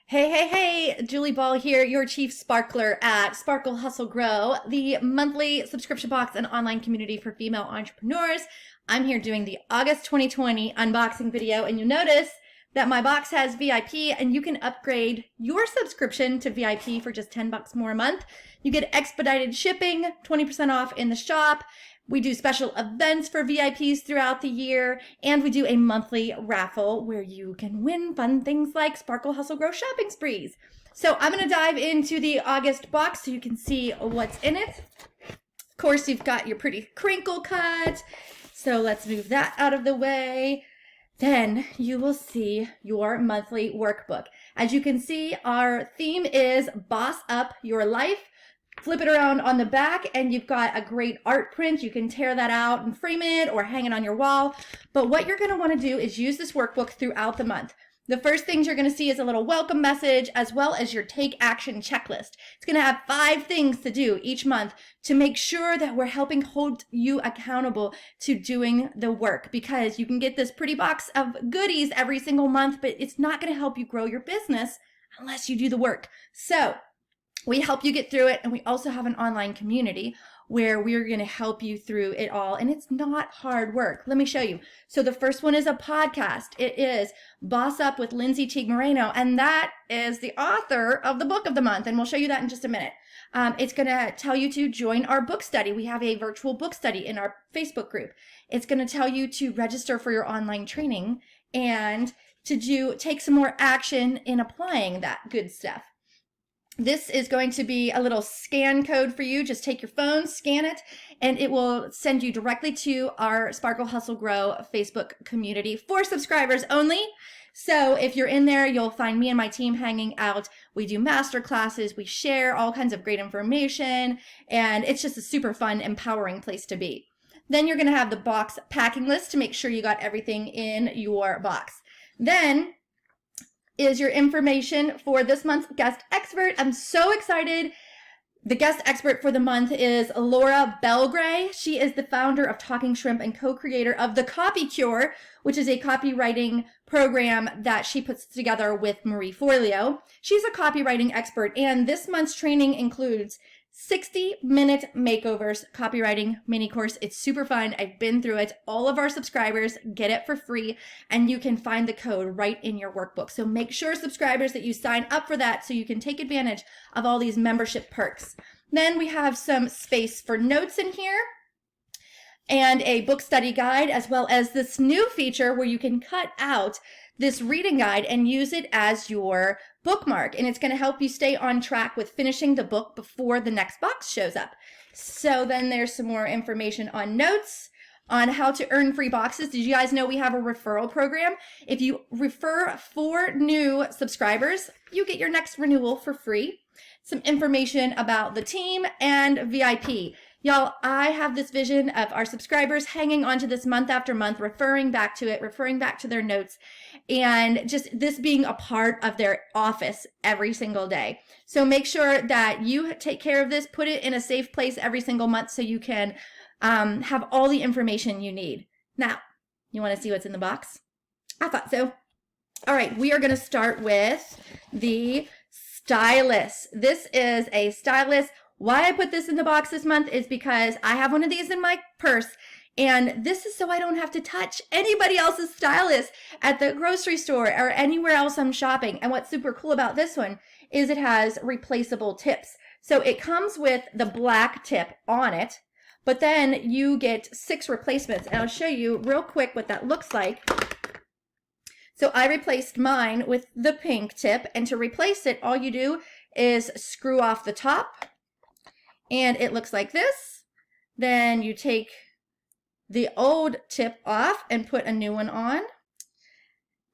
Hey, Julie Ball here, your chief sparkler at Sparkle Hustle Grow, the monthly subscription box and online community for female entrepreneurs. I'm here doing the August 2020 unboxing video, and you'll notice that my box has VIP, and you can upgrade your subscription to VIP for just $10 more a month. You get expedited shipping, 20% off in the shop. We do special events for VIPs throughout the year, and we do a monthly raffle where you can win fun things like Sparkle Hustle Grow shopping sprees. So I'm going to dive into the August box so you can see what's in it. Of course, you've got your pretty crinkle cut, so let's move that out of the way. Then you will see your monthly workbook. As you can see, our theme is Boss Up Your Life. Flip it around on the back and you've got a great art print. You can tear that out and frame it or hang it on your wall. But what you're going to want to do is use this workbook throughout the month. The first things you're going to see is a little welcome message as well as your take action checklist. It's going to have 5 things to do each month to make sure that we're helping hold you accountable to doing the work, because you can get this pretty box of goodies every single month, but it's not going to help you grow your business unless you do the work. So we help you get through it, and we also have an online community where we're going to help you through it all, and it's not hard work. Let me show you. So the first one is a podcast. It is Boss Up with Lindsay Teague Moreno, and that is the author of the book of the month, and we'll show you that in just a minute. It's going to tell you to join our book study. We have a virtual book study in our Facebook group. It's going to tell you to register for your online training and to take some more action in applying that good stuff. This is going to be a little scan code for you. Just take your phone, scan it, and it will send you directly to our Sparkle Hustle Grow Facebook community for subscribers only. So if you're in there, you'll find me and my team hanging out. We do master classes. We share all kinds of great information, and it's just a super fun, empowering place to be. Then you're going to have the box packing list to make sure you got everything in your box. Then is your information for this month's guest expert. I'm so excited. The guest expert for the month is Laura Belgray. She is the founder of Talking Shrimp and co-creator of The Copy Cure, which is a copywriting program that she puts together with Marie Forleo. She's a copywriting expert, and this month's training includes 60-minute makeovers copywriting mini course. It's super fun. I've been through it. All of our subscribers get it for free, and you can find the code right in your workbook. So make sure, subscribers, that you sign up for that so you can take advantage of all these membership perks. Then we have some space for notes in here and a book study guide, as well as this new feature where you can cut out this reading guide and use it as your bookmark, and it's going to help you stay on track with finishing the book before the next box shows up. So then there's some more information on notes on how to earn free boxes. Did you guys know we have a referral program? If you refer 4 new subscribers, you get your next renewal for free. Some information about the team and VIP. Y'all, I have this vision of our subscribers hanging on to this month after month, referring back to it, referring back to their notes, and just this being a part of their office every single day. So make sure that you take care of this, put it in a safe place every single month so you can have all the information you need. Now, you want to see what's in the box? I thought so. All right, we are going to start with the Stylus. This is a Stylus. Why I put this in the box this month is because I have one of these in my purse, and this is so I don't have to touch anybody else's stylus at the grocery store or anywhere else I'm shopping. And what's super cool about this one is it has replaceable tips. So it comes with the black tip on it, but then you get 6 replacements. And I'll show you real quick what that looks like. So I replaced mine with the pink tip, and to replace it, all you do is screw off the top, and it looks like this. Then you take the old tip off and put a new one on.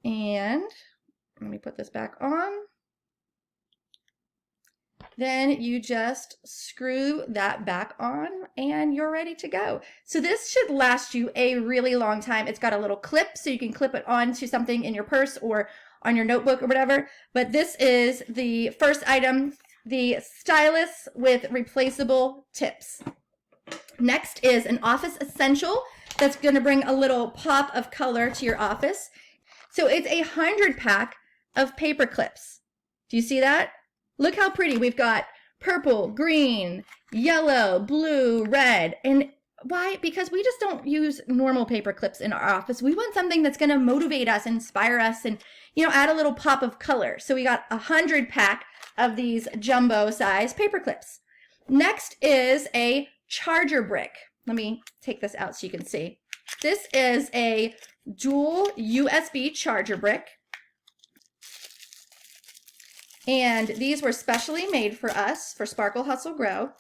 And let me put this back on. Then you just screw that back on and you're ready to go. So this should last you a really long time. It's got a little clip so you can clip it onto something in your purse or on your notebook or whatever. But this is the first item, the Stylus with replaceable tips. Next is an office essential that's going to bring a little pop of color to your office. So it's a 100 pack of paper clips. Do you see that? Look how pretty. We've got purple, green, yellow, blue, red. And why? Because we just don't use normal paper clips in our office. We want something that's going to motivate us, inspire us, and, you know, add a little pop of color. So we got 100 pack of these jumbo size paper clips. Next is a charger brick. Let me take this out so you can see. This is a dual USB charger brick. And these were specially made for us, for Sparkle Hustle Grow.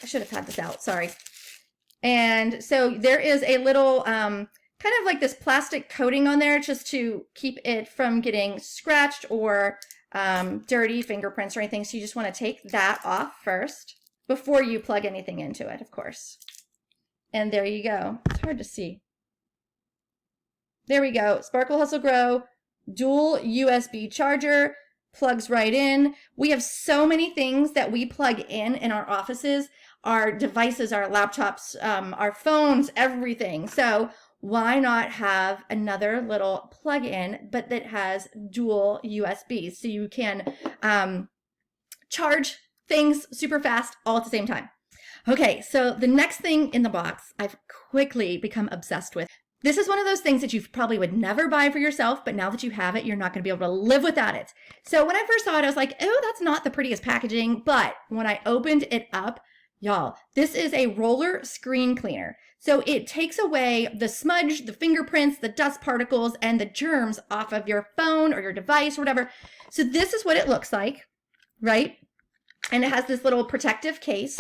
I should have had this out, sorry. And so there is a little kind of like this plastic coating on there just to keep it from getting scratched or dirty fingerprints or anything. So you just want to take that off first before you plug anything into it, of course. And there you go. It's hard to see. There we go. Sparkle Hustle Grow, dual USB charger. Plugs right in. We have so many things that we plug in our offices, our devices, our laptops, our phones, everything. So why not have another little plug-in, but that has dual USB, so you can charge things super fast all at the same time. Okay, so the next thing in the box I've quickly become obsessed with. This is one of those things that you probably would never buy for yourself, but now that you have it, you're not going to be able to live without it. So when I first saw it, I was like, oh, that's not the prettiest packaging. But when I opened it up, y'all, this is a roller screen cleaner. So it takes away the smudge, the fingerprints, the dust particles, and the germs off of your phone or your device or whatever. So this is what it looks like, right? And it has this little protective case.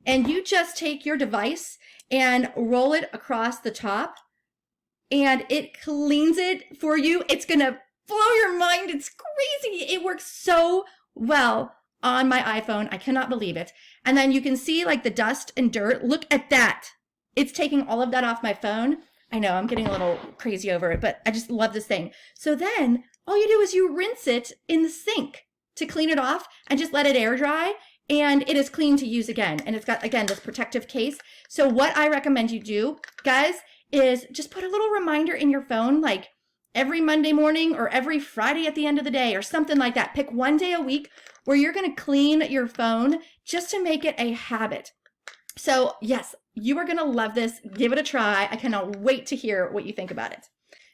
And you just take your device and roll it across the top. And it cleans it for you. It's going to blow your mind. It's crazy. It works so well on my iPhone. I cannot believe it. And then you can see like the dust and dirt. Look at that. It's taking all of that off my phone. I know I'm getting a little crazy over it, but I just love this thing. So then all you do is you rinse it in the sink to clean it off and just let it air dry. And it is clean to use again. And it's got, again, this protective case. So what I recommend you do, guys, is just put a little reminder in your phone, like every Monday morning or every Friday at the end of the day or something like that. Pick one day a week where you're going to clean your phone just to make it a habit. So yes, you are going to love this. Give it a try. I cannot wait to hear what you think about it.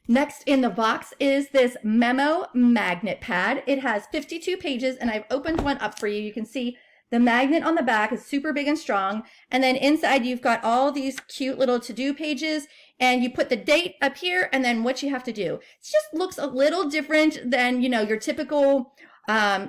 Next in the box is this Memo Magnet Pad. It has 52 pages and I've opened one up for you. You can see the magnet on the back is super big and strong. And then inside you've got all these cute little to-do pages and you put the date up here and then what you have to do. It just looks a little different than, you know, your typical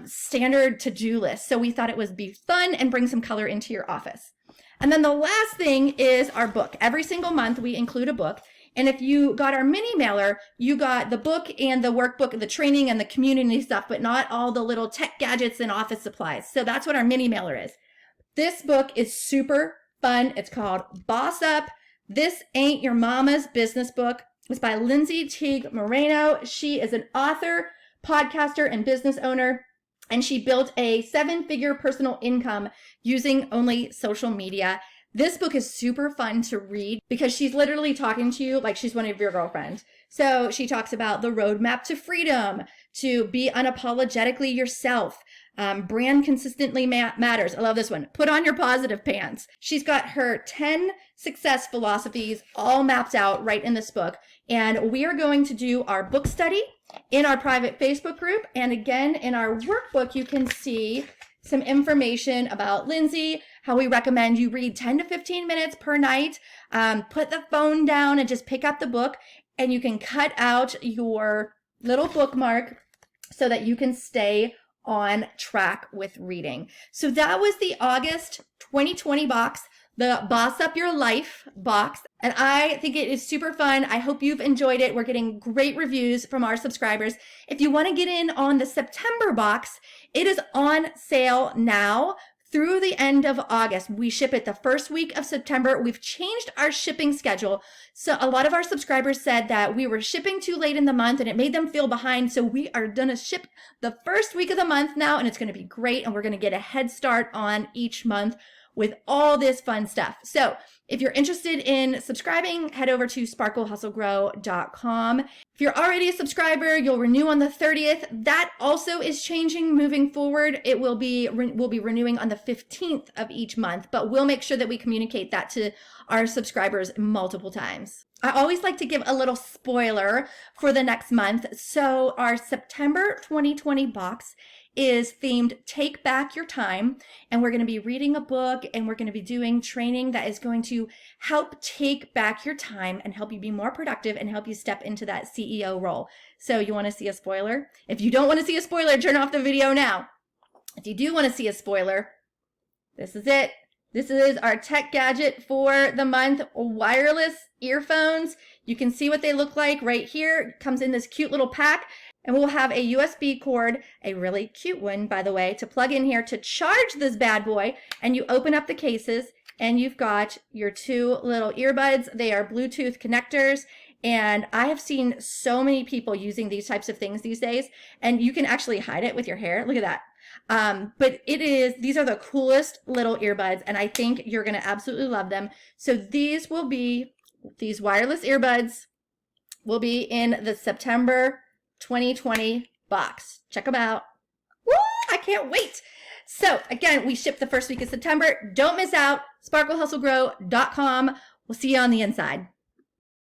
standard to-do list. So we thought it would be fun and bring some color into your office. And then the last thing is our book. Every single month we include a book. And if you got our mini mailer, you got the book and the workbook and the training and the community stuff, but not all the little tech gadgets and office supplies. So that's what our mini mailer is. This book is super fun. It's called Boss Up. This Ain't Your Mama's Business Book. It's by Lindsay Teague Moreno. She is an author, podcaster, and business owner. And she built a 7-figure personal income using only social media. This book is super fun to read because she's literally talking to you like she's one of your girlfriends. So she talks about the roadmap to freedom, to be unapologetically yourself. Brand consistently matters. I love this one. Put on your positive pants. She's got her 10 success philosophies all mapped out right in this book. And we are going to do our book study in our private Facebook group. And again, in our workbook, you can see some information about Lindsay, how we recommend you read 10 to 15 minutes per night. Put the phone down and just pick up the book, and you can cut out your little bookmark so that you can stay on track with reading. So that was the August 2020 box, the Boss Up Your Life box. And I think it is super fun. I hope you've enjoyed it. We're getting great reviews from our subscribers. If you want to get in on the September box, it is on sale now through the end of August. We ship it the first week of September. We've changed our shipping schedule. So a lot of our subscribers said that we were shipping too late in the month and it made them feel behind. So we are going to ship the first week of the month now, and it's going to be great. And we're going to get a head start on each month with all this fun stuff. So If you're interested in subscribing, head over to sparklehustlegrow.com. If you're already a subscriber, you'll renew on the 30th. That also is changing moving forward. It will be we'll be renewing on the 15th of each month, but we'll make sure that we communicate that to our subscribers multiple times. I always like to give a little spoiler for the next month. So our September 2020 box is themed Take Back Your Time, and we're going to be reading a book and we're going to be doing training that is going to help take back your time and help you be more productive and help you step into that CEO role. So you want to see a spoiler? If you don't want to see a spoiler, turn off the video now. If you do want to see a spoiler, this is it. This is our tech gadget for the month, wireless earphones. You can see what they look like right here. It comes in this cute little pack. And we'll have a USB cord, a really cute one, by the way, to plug in here to charge this bad boy. And you open up the cases and you've got your two little earbuds. They are Bluetooth connectors. And I have seen so many people using these types of things these days. And you can actually hide it with your hair. Look at that. But these are the coolest little earbuds. And I think you're going to absolutely love them. So these wireless earbuds will be in the September 2020 box. Check them out. Woo! I can't wait. So again, we ship the first week of September. Don't miss out. SparkleHustleGrow.com. We'll see you on the inside.